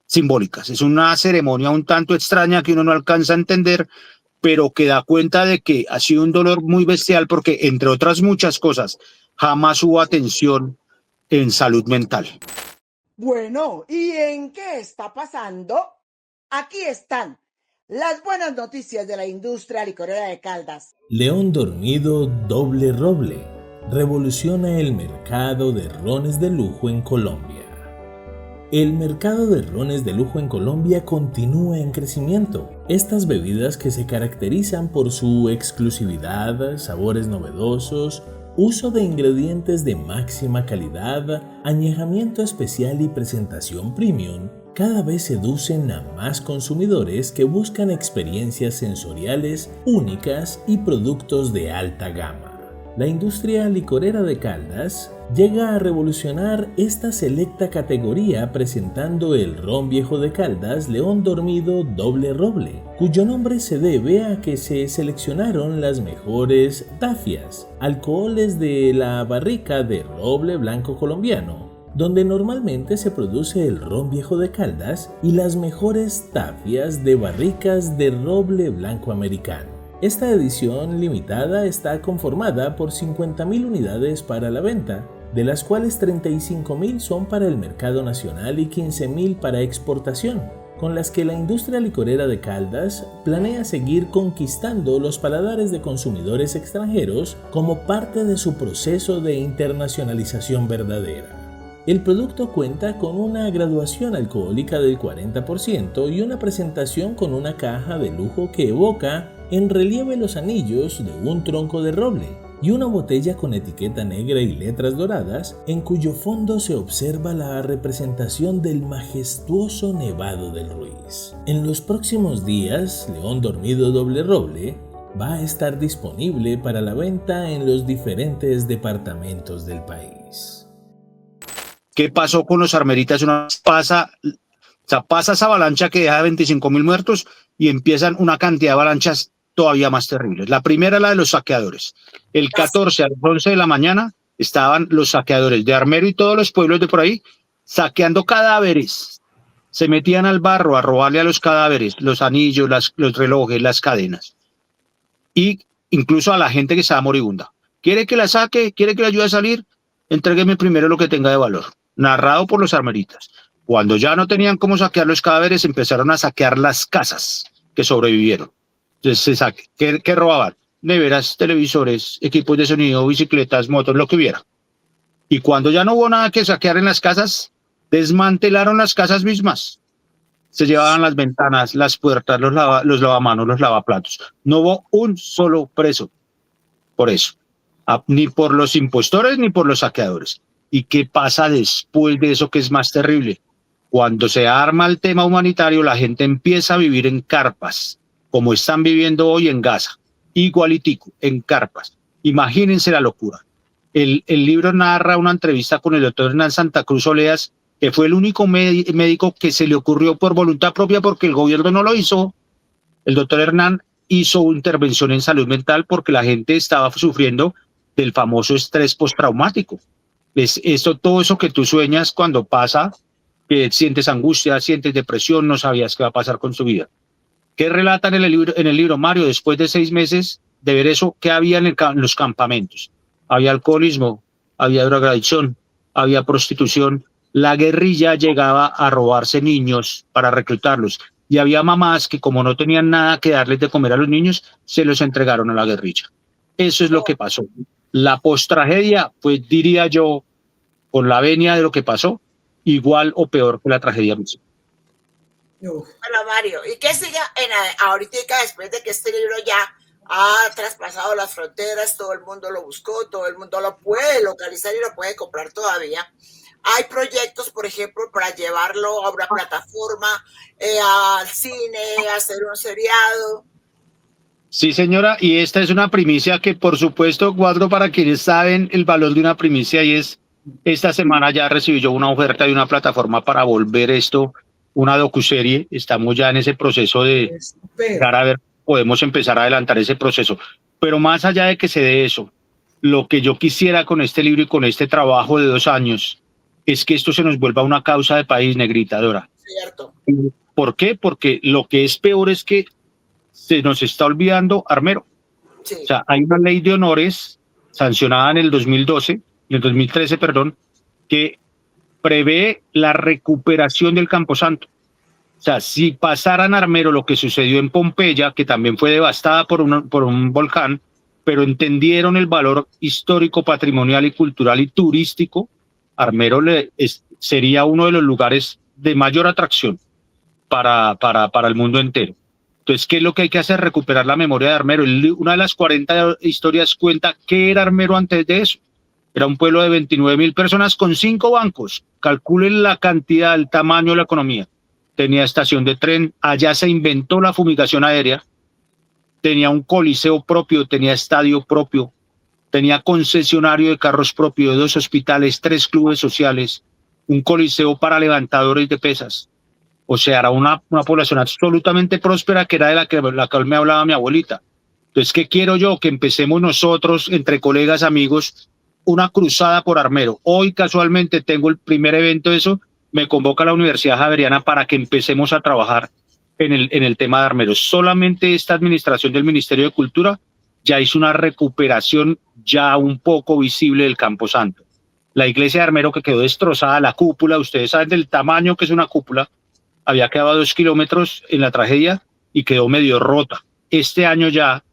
simbólicas. Es una ceremonia un tanto extraña que uno no alcanza a entender, pero que da cuenta de que ha sido un dolor muy bestial porque, entre otras muchas cosas, jamás hubo atención en salud mental. Bueno, ¿y en qué está pasando? Aquí están las buenas noticias de la industria licorera de Caldas. León Dormido Doble Roble revoluciona el mercado de rones de lujo en Colombia. El mercado de rones de lujo en Colombia continúa en crecimiento. Estas bebidas, que se caracterizan por su exclusividad, sabores novedosos, uso de ingredientes de máxima calidad, añejamiento especial y presentación premium, cada vez seducen a más consumidores que buscan experiencias sensoriales únicas y productos de alta gama. La industria licorera de Caldas llega a revolucionar esta selecta categoría presentando el ron viejo de Caldas León Dormido Doble Roble, cuyo nombre se debe a que se seleccionaron las mejores tafias, alcoholes de la barrica de roble blanco colombiano, donde normalmente se produce el ron viejo de Caldas, y las mejores tafias de barricas de roble blanco americano. Esta edición limitada está conformada por 50.000 unidades para la venta, de las cuales 35.000 son para el mercado nacional y 15.000 para exportación, con las que la industria licorera de Caldas planea seguir conquistando los paladares de consumidores extranjeros como parte de su proceso de internacionalización verdadera. El producto cuenta con una graduación alcohólica del 40% y una presentación con una caja de lujo que evoca en relieve los anillos de un tronco de roble, y una botella con etiqueta negra y letras doradas, en cuyo fondo se observa la representación del majestuoso Nevado del Ruiz. En los próximos días, León Dormido Doble Roble va a estar disponible para la venta en los diferentes departamentos del país. ¿Qué pasó con los armeritas? Pasa esa avalancha que deja 25.000 muertos y empiezan una cantidad de avalanchas todavía más terribles. La primera, la de los saqueadores. El 14 a las 11 de la mañana estaban los saqueadores de Armero y todos los pueblos de por ahí saqueando cadáveres. Se metían al barro a robarle a los cadáveres los anillos, los relojes, las cadenas. Y incluso a la gente que estaba moribunda. ¿Quiere que la saque? ¿Quiere que la ayude a salir? Entrégueme primero lo que tenga de valor. Narrado por los armeritas. Cuando ya no tenían cómo saquear los cadáveres, empezaron a saquear las casas que sobrevivieron. Entonces, ¿qué robaban? Neveras, televisores, equipos de sonido, bicicletas, motos, lo que hubiera. Y cuando ya no hubo nada que saquear en las casas, desmantelaron las casas mismas. Se llevaban las ventanas, las puertas, los lavamanos, los lavaplatos. No hubo un solo preso por eso. Ni por los impostores ni por los saqueadores. ¿Y qué pasa después de eso, que es más terrible? Cuando se arma el tema humanitario, la gente empieza a vivir en carpas, como están viviendo hoy en Gaza, igualitico, en carpas. Imagínense la locura. El libro narra una entrevista con el doctor Hernán Santa Cruz Oleas, que fue el único médico que se le ocurrió por voluntad propia, porque el gobierno no lo hizo. El doctor Hernán hizo intervención en salud mental porque la gente estaba sufriendo del famoso estrés postraumático. Todo eso que tú sueñas cuando pasa, que sientes angustia, sientes depresión, no sabías qué va a pasar con su vida. ¿Qué relatan en el libro, Mario? Después de 6 meses de ver eso, ¿qué había en los campamentos? Había alcoholismo, había drogadicción, había prostitución. La guerrilla llegaba a robarse niños para reclutarlos. Y había mamás que, como no tenían nada que darles de comer a los niños, se los entregaron a la guerrilla. Eso es lo que pasó. La postragedia, pues diría yo, con la venia de lo que pasó, igual o peor que la tragedia misma. Bueno, Mario, ¿y qué sigue ahorita después de que este libro ya ha traspasado las fronteras, todo el mundo lo buscó, todo el mundo lo puede localizar y lo puede comprar todavía? Hay proyectos, por ejemplo, para llevarlo a una plataforma, al cine, hacer un seriado. Sí, señora, y esta es una primicia que, por supuesto, guardo para quienes saben el valor de una primicia, y es, esta semana ya recibí yo una oferta de una plataforma para volver esto una docuserie. Estamos ya en ese proceso de dar a ver, podemos empezar a adelantar ese proceso. Pero más allá de que se dé eso, lo que yo quisiera con este libro y con este trabajo de 2 años es que esto se nos vuelva una causa de país, negrita Dora. Cierto. ¿Por qué? Porque lo que es peor es que se nos está olvidando Armero. Sí. O sea, hay una ley de honores sancionada en el 2013, perdón, que prevé la recuperación del Camposanto. O sea, si pasara en Armero lo que sucedió en Pompeya, que también fue devastada por un volcán, pero entendieron el valor histórico, patrimonial y cultural y turístico, Armero sería uno de los lugares de mayor atracción para el mundo entero. Entonces, ¿qué es lo que hay que hacer? Recuperar la memoria de Armero. Una de las 40 historias cuenta qué era Armero antes de eso. Era un pueblo de 29.000 personas con 5 bancos. Calculen la cantidad, el tamaño de la economía. Tenía estación de tren, allá se inventó la fumigación aérea, tenía un coliseo propio, tenía estadio propio, tenía concesionario de carros propio, 2 hospitales, 3 clubes sociales, un coliseo para levantadores de pesas. O sea, era una población absolutamente próspera, que era de la que me hablaba mi abuelita. Entonces, ¿qué quiero yo? Que empecemos nosotros, entre colegas, amigos, una cruzada por Armero. Hoy casualmente tengo el primer evento de eso, me convoca la Universidad Javeriana para que empecemos a trabajar en el tema de Armero. Solamente esta administración del Ministerio de Cultura ya hizo una recuperación ya un poco visible del Camposanto. La iglesia de Armero, que quedó destrozada, la cúpula, ustedes saben del tamaño que es una cúpula, había quedado a 2 kilómetros en la tragedia y quedó medio rota. Este año ya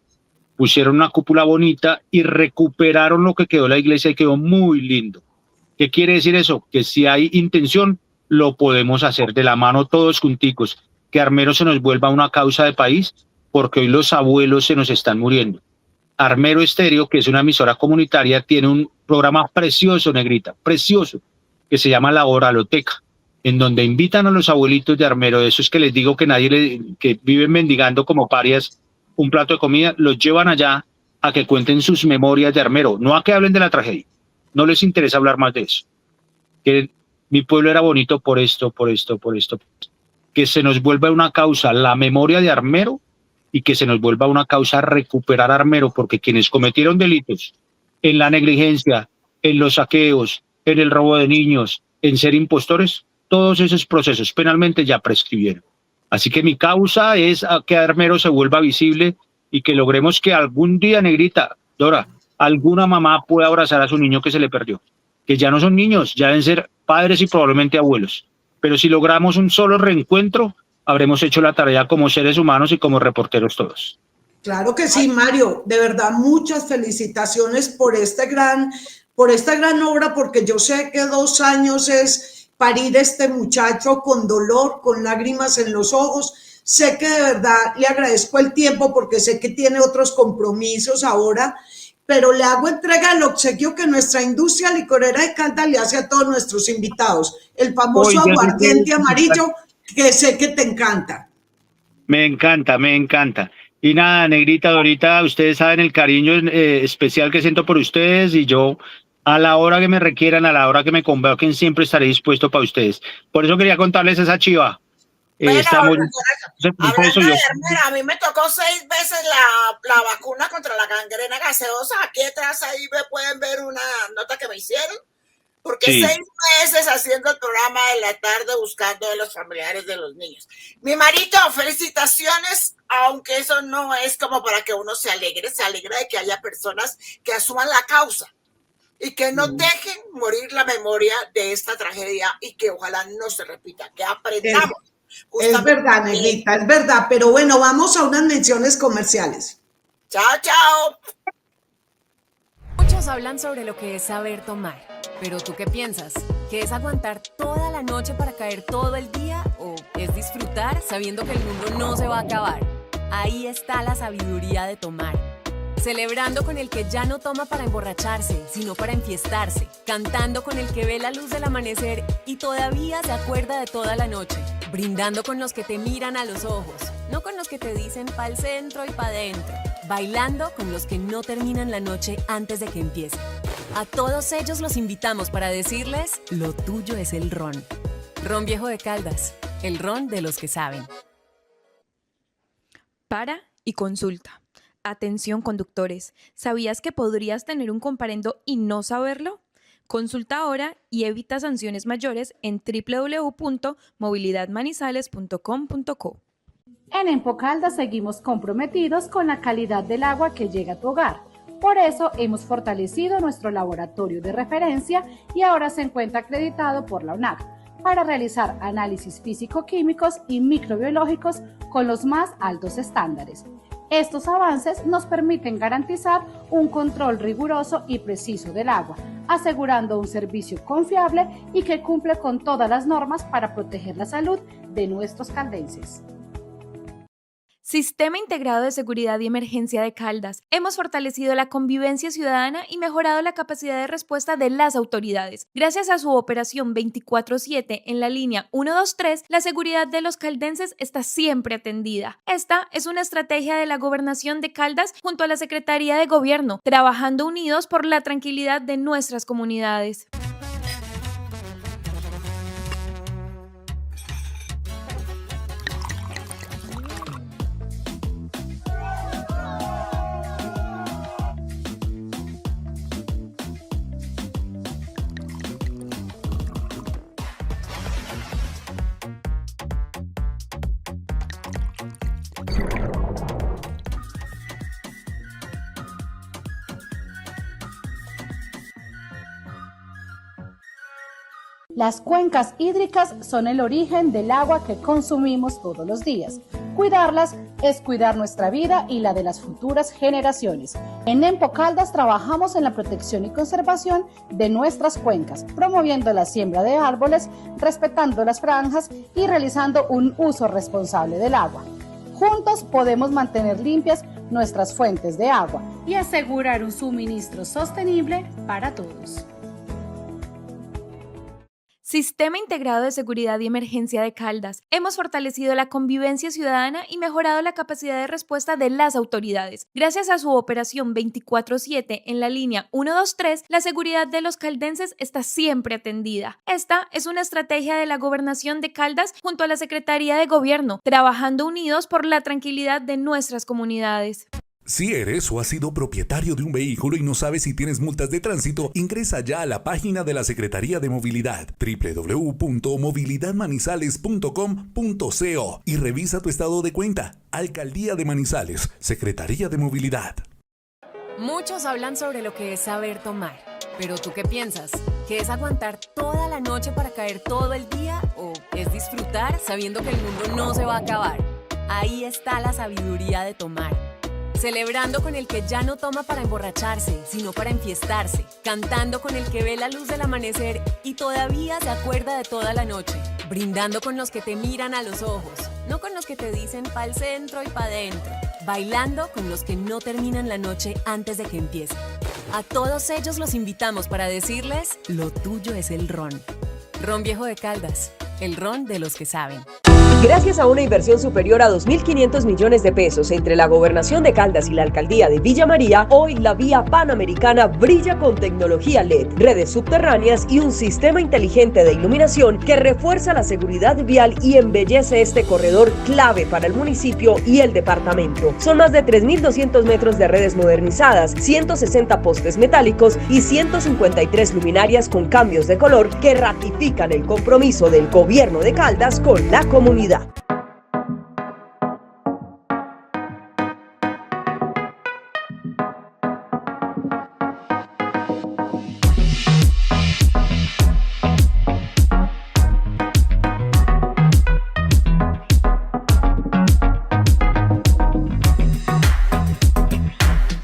pusieron una cúpula bonita y recuperaron lo que quedó la iglesia y quedó muy lindo. ¿Qué quiere decir eso? Que si hay intención, lo podemos hacer de la mano todos junticos. Que Armero se nos vuelva una causa de país, porque hoy los abuelos se nos están muriendo. Armero Estéreo, que es una emisora comunitaria, tiene un programa precioso, negrita, precioso, que se llama La Oraloteca, en donde invitan a los abuelitos de Armero, esos que les digo que que viven mendigando como parias un plato de comida, los llevan allá a que cuenten sus memorias de Armero, no a que hablen de la tragedia, no les interesa hablar más de eso, que mi pueblo era bonito por esto, que se nos vuelva una causa la memoria de Armero y que se nos vuelva una causa recuperar Armero, porque quienes cometieron delitos en la negligencia, en los saqueos, en el robo de niños, en ser impostores, todos esos procesos penalmente ya prescribieron. Así que mi causa es que Armero se vuelva visible y que logremos que algún día, negrita, Dora, alguna mamá pueda abrazar a su niño que se le perdió, que ya no son niños, ya deben ser padres y probablemente abuelos. Pero si logramos un solo reencuentro, habremos hecho la tarea como seres humanos y como reporteros todos. Claro que sí, Mario. De verdad, muchas felicitaciones por esta gran obra, porque yo sé que 2 años es parir este muchacho con dolor, con lágrimas en los ojos. Sé que de verdad le agradezco el tiempo, porque sé que tiene otros compromisos ahora, pero le hago entrega al obsequio que nuestra industria licorera de Caldas le hace a todos nuestros invitados, el famoso aguardiente amarillo, que sé que te encanta. Me encanta. Y nada, negrita, Dorita, ustedes saben el cariño especial que siento por ustedes, y yo, a la hora que me requieran, a la hora que me convoquen, siempre estaré dispuesto para ustedes. Por eso quería contarles esa chiva. Bueno, hablando de Armero, a mí me tocó 6 veces la vacuna contra la gangrena gaseosa. Aquí atrás ahí me pueden ver una nota que me hicieron, porque sí. 6 meses haciendo el programa de la tarde buscando a los familiares de los niños. Mi Marito, felicitaciones, aunque eso no es como para que uno se alegra de que haya personas que asuman la causa y que no dejen morir la memoria de esta tragedia, y que ojalá no se repita, que aprendamos. Es verdad, negrita, es verdad, pero bueno, vamos a unas menciones comerciales. Chao. Muchos hablan sobre lo que es saber tomar, pero ¿tú qué piensas? ¿Qué es aguantar toda la noche para caer todo el día? ¿O es disfrutar sabiendo que el mundo no se va a acabar? Ahí está la sabiduría de tomar. Celebrando con el que ya no toma para emborracharse, sino para enfiestarse. Cantando con el que ve la luz del amanecer y todavía se acuerda de toda la noche. Brindando con los que te miran a los ojos, no con los que te dicen pa'l centro y pa' dentro. Bailando con los que no terminan la noche antes de que empiece. A todos ellos los invitamos para decirles, lo tuyo es el ron. Ron Viejo de Caldas, el ron de los que saben. Para y consulta. Atención conductores, ¿sabías que podrías tener un comparendo y no saberlo? Consulta ahora y evita sanciones mayores en www.movilidadmanizales.com.co. En Empocaldas seguimos comprometidos con la calidad del agua que llega a tu hogar. Por eso hemos fortalecido nuestro laboratorio de referencia y ahora se encuentra acreditado por la UNAC para realizar análisis físico-químicos y microbiológicos con los más altos estándares. Estos avances nos permiten garantizar un control riguroso y preciso del agua, asegurando un servicio confiable y que cumple con todas las normas para proteger la salud de nuestros caldenses. Sistema Integrado de Seguridad y Emergencia de Caldas. Hemos fortalecido la convivencia ciudadana y mejorado la capacidad de respuesta de las autoridades. Gracias a su operación 24/7 en la línea 123, la seguridad de los caldenses está siempre atendida. Esta es una estrategia de la Gobernación de Caldas junto a la Secretaría de Gobierno, trabajando unidos por la tranquilidad de nuestras comunidades. Las cuencas hídricas son el origen del agua que consumimos todos los días. Cuidarlas es cuidar nuestra vida y la de las futuras generaciones. En Empocaldas trabajamos en la protección y conservación de nuestras cuencas, promoviendo la siembra de árboles, respetando las franjas y realizando un uso responsable del agua. Juntos podemos mantener limpias nuestras fuentes de agua y asegurar un suministro sostenible para todos. Sistema Integrado de Seguridad y Emergencia de Caldas. Hemos fortalecido la convivencia ciudadana y mejorado la capacidad de respuesta de las autoridades. Gracias a su operación 24/7 en la línea 123, la seguridad de los caldenses está siempre atendida. Esta es una estrategia de la Gobernación de Caldas junto a la Secretaría de Gobierno, trabajando unidos por la tranquilidad de nuestras comunidades. Si eres o has sido propietario de un vehículo y no sabes si tienes multas de tránsito, ingresa ya a la página de la Secretaría de Movilidad, www.movilidadmanizales.com.co, y revisa tu estado de cuenta. Alcaldía de Manizales, Secretaría de Movilidad. Muchos hablan sobre lo que es saber tomar, pero ¿tú qué piensas? ¿Que es aguantar toda la noche para caer todo el día? ¿O es disfrutar sabiendo que el mundo no se va a acabar? Ahí está la sabiduría de tomar. Celebrando con el que ya no toma para emborracharse, sino para enfiestarse. Cantando con el que ve la luz del amanecer y todavía se acuerda de toda la noche. Brindando con los que te miran a los ojos, no con los que te dicen pa'l centro y pa' dentro. Bailando con los que no terminan la noche antes de que empiece. A todos ellos los invitamos para decirles, lo tuyo es el ron. Ron Viejo de Caldas, el ron de los que saben. Gracias a una inversión superior a 2.500 millones de pesos entre la Gobernación de Caldas y la Alcaldía de Villa María, hoy la vía panamericana brilla con tecnología LED, redes subterráneas y un sistema inteligente de iluminación que refuerza la seguridad vial y embellece este corredor clave para el municipio y el departamento. Son más de 3.200 metros de redes modernizadas, 160 postes metálicos y 153 luminarias con cambios de color que ratifican el compromiso del gobierno de Caldas con la comunidad.